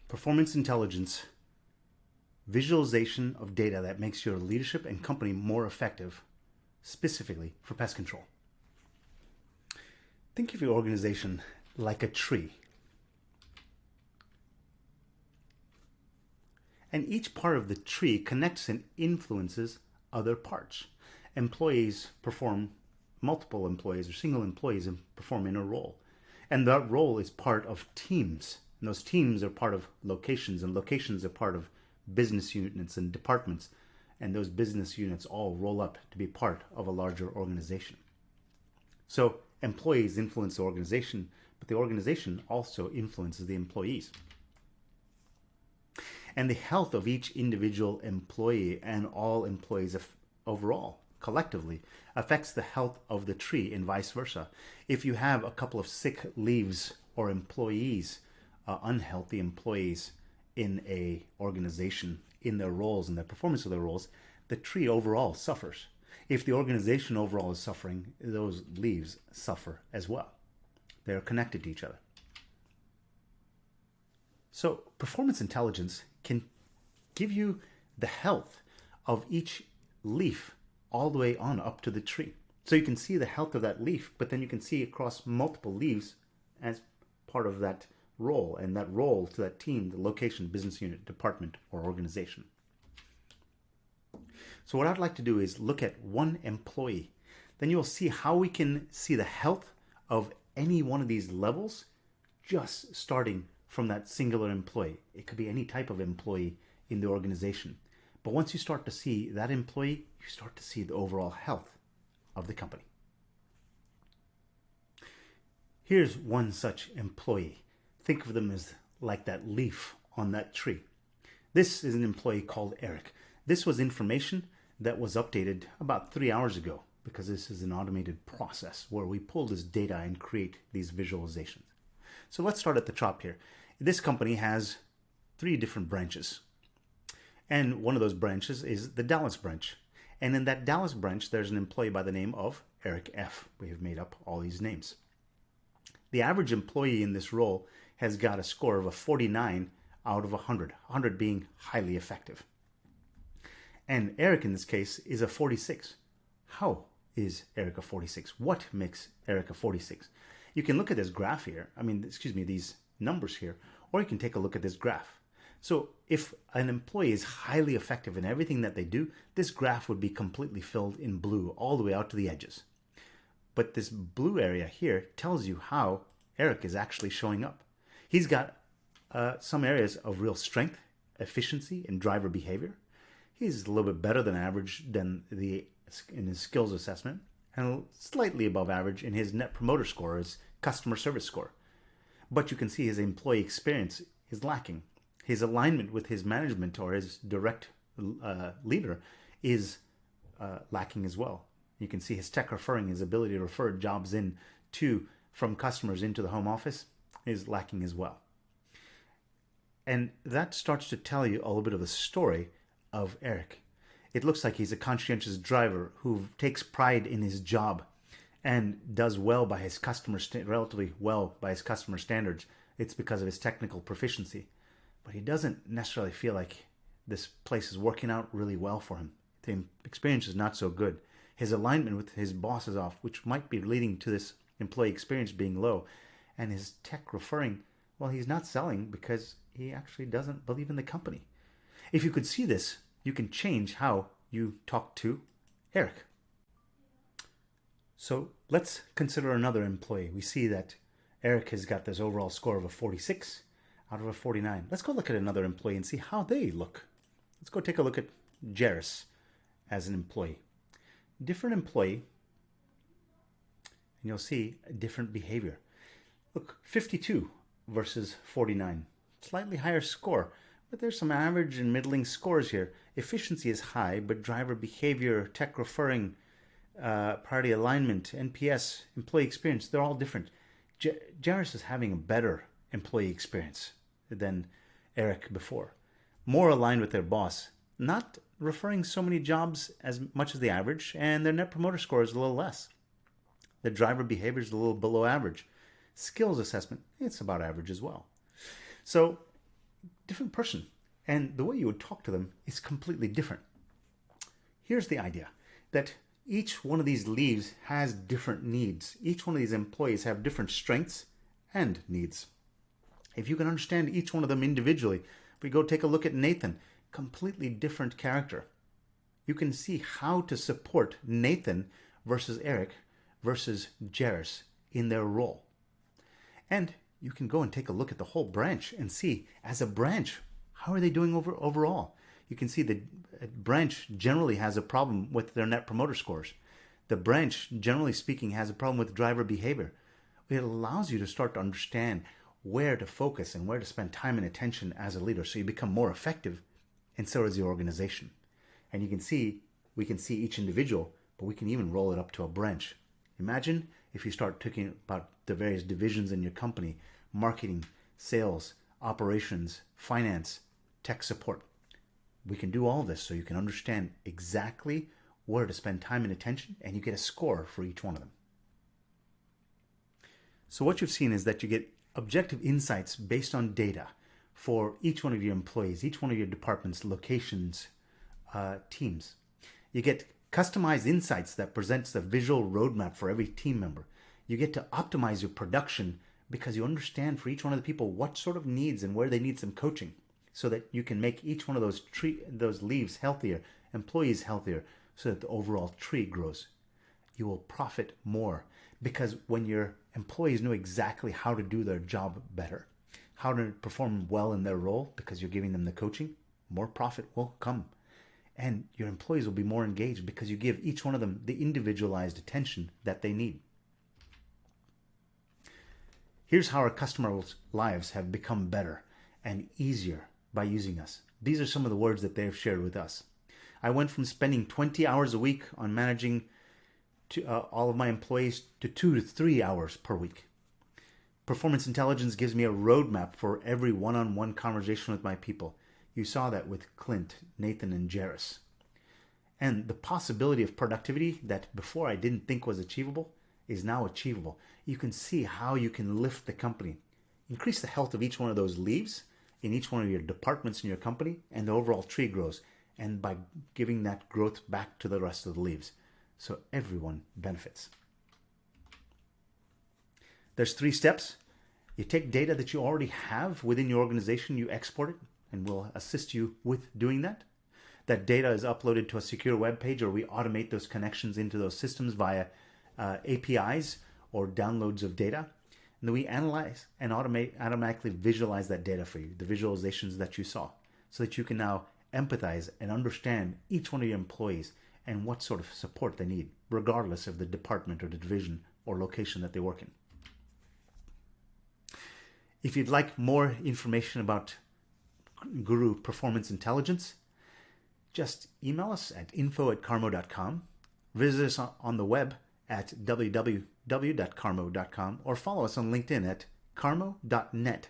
Performance intelligence, visualization of data that makes your leadership and company more effective, specifically for pest control. Think of your organization like a tree. And each part of the tree connects and influences other parts. Multiple employees or single employees perform in a role. And that role is part of teams. And those teams are part of locations, and locations are part of business units and departments. And those business units all roll up to be part of a larger organization. So employees influence the organization, but the organization also influences the employees. And the health of each individual employee and all employees overall, collectively, affects the health of the tree and vice versa. If you have a couple of sick leaves or employees, unhealthy employees in a organization, in their roles and the performance of their roles, the tree overall suffers. If the organization overall is suffering, those leaves suffer as well. They're connected to each other. So performance intelligence can give you the health of each leaf all the way on up to the tree. So you can see the health of that leaf, but then you can see across multiple leaves as part of that role, and that role to that team, the location, business unit, department, or organization. So what I'd like to do is look at one employee. Then you'll see how we can see the health of any one of these levels just starting from that singular employee. It could be any type of employee in the organization. But once you start to see that employee, you start to see the overall health of the company. Here's one such employee. Think of them as like that leaf on that tree. This is an employee called Eric. This was information that was updated about 3 hours ago, because this is an automated process where we pull this data and create these visualizations. So let's start at the top here. This company has 3 different branches. And one of those branches is the Dallas branch. And in that Dallas branch, there's an employee by the name of Eric F. We have made up all these names. The average employee in this role has got a score of a 49 out of 100, 100 being highly effective. And Eric in this case is a 46. How is Eric a 46? What makes Eric a 46? You can look at this graph here, these numbers here, or you can take a look at this graph. So if an employee is highly effective in everything that they do, this graph would be completely filled in blue all the way out to the edges. But this blue area here tells you how Eric is actually showing up. He's got some areas of real strength, efficiency, and driver behavior. He's a little bit better than average in his skills assessment, and slightly above average in his net promoter score, his customer service score. But you can see his employee experience is lacking. His alignment with his management or his direct leader is lacking as well. You can see his tech referring, his ability to refer jobs from customers into the home office is lacking as well. And that starts to tell you a little bit of the story of Eric. It looks like he's a conscientious driver who takes pride in his job and does well by his relatively well by his customer standards. It's because of his technical proficiency. But he doesn't necessarily feel like this place is working out really well for him. The experience is not so good. His alignment with his boss is off, which might be leading to this employee experience being low. And his tech referring, well, he's not selling because he actually doesn't believe in the company. If you could see this, you can change how you talk to Eric. So let's consider another employee. We see that Eric has got this overall score of a 46 out of a 49. Let's go look at another employee and see how they look. Let's go take a look at Jairus as an employee. Different employee, and you'll see a different behavior. Look, 52 versus 49. Slightly higher score, but there's some average and middling scores here. Efficiency is high, but driver behavior, tech referring, priority alignment, NPS, employee experience, they're all different. Jairus is having a better employee experience than Eric before. More aligned with their boss, not referring so many jobs as much as the average, and their net promoter score is a little less. The driver behavior is a little below average. Skills assessment, it's about average as well. So different person. And the way you would talk to them is completely different. Here's the idea that each one of these leaves has different needs. Each one of these employees have different strengths and needs. If you can understand each one of them individually, if we go take a look at Nathan, completely different character. You can see how to support Nathan versus Eric versus Jairus in their role. And you can go and take a look at the whole branch and see, as a branch, how are they doing overall? You can see the branch generally has a problem with their net promoter scores. The branch, generally speaking, has a problem with driver behavior. It allows you to start to understand where to focus and where to spend time and attention as a leader so you become more effective, and so does the organization. And you can see, we can see each individual, but we can even roll it up to a branch. Imagine if you start talking about the various divisions in your company: marketing, sales, operations, finance, tech support. We can do all this so you can understand exactly where to spend time and attention, and you get a score for each one of them. So what you've seen is that you get objective insights based on data for each one of your employees, each one of your departments, locations, teams. You get customized insights that presents the visual roadmap for every team member. You get to optimize your production because you understand for each one of the people what sort of needs and where they need some coaching, so that you can make each one of those leaves healthier, employees healthier, so that the overall tree grows. You will profit more because when your employees know exactly how to do their job better, how to perform well in their role because you're giving them the coaching, more profit will come. And your employees will be more engaged because you give each one of them the individualized attention that they need. Here's how our customers' lives have become better and easier by using us. These are some of the words that they've shared with us. I went from spending 20 hours a week on managing all of my employees to 2 to 3 hours per week. Performance intelligence gives me a roadmap for every one-on-one conversation with my people. You saw that with Clint, Nathan, and Jairus. And the possibility of productivity that before I didn't think was achievable is now achievable. You can see how you can lift the company, increase the health of each one of those leaves in each one of your departments in your company, and the overall tree grows. And by giving that growth back to the rest of the leaves, so everyone benefits. There's 3 steps. You take data that you already have within your organization, you export it, and we'll assist you with doing that. That data is uploaded to a secure web page, or we automate those connections into those systems via APIs or downloads of data. And then we analyze and automatically visualize that data for you, the visualizations that you saw, so that you can now empathize and understand each one of your employees and what sort of support they need, regardless of the department or the division or location that they work in. If you'd like more information about Guru Performance Intelligence, just email us at info@caarmo.com, visit us on the web at www.caarmo.com, or follow us on LinkedIn at caarmo.net/li.